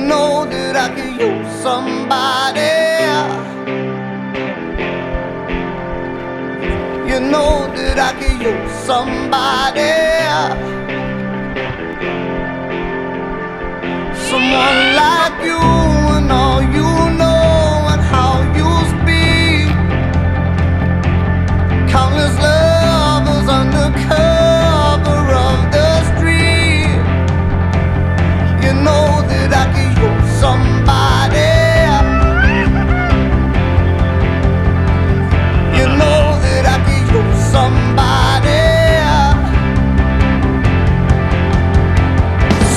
know that I could use somebody. You know that I could use somebody. Someone like you and all you know and how you speak. Countless lovers under cover of the street. You know that I could use somebody. You know that I could use somebody.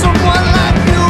Someone like you.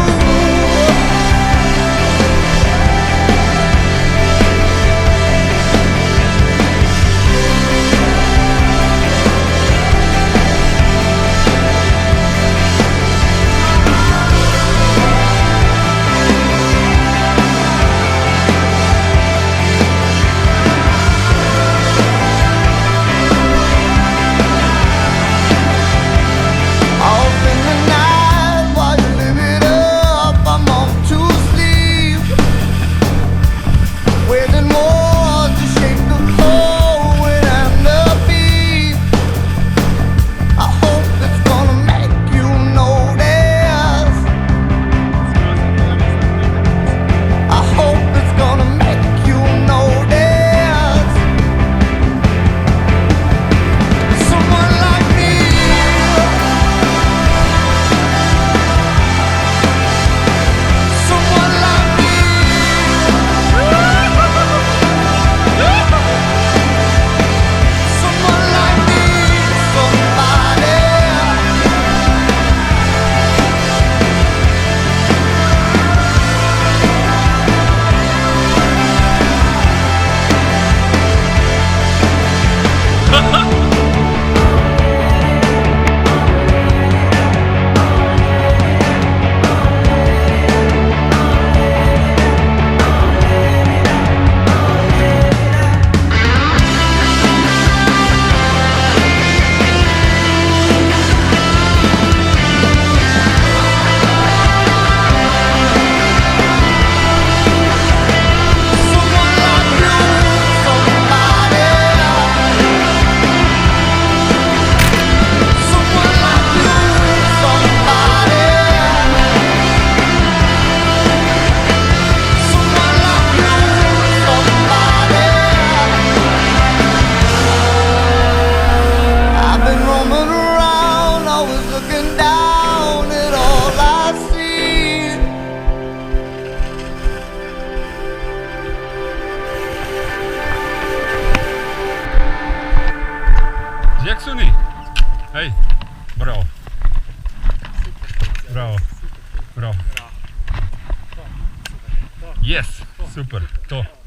Jacksoni! Hej! Bra! Bra! Bra! Yes! Super! To!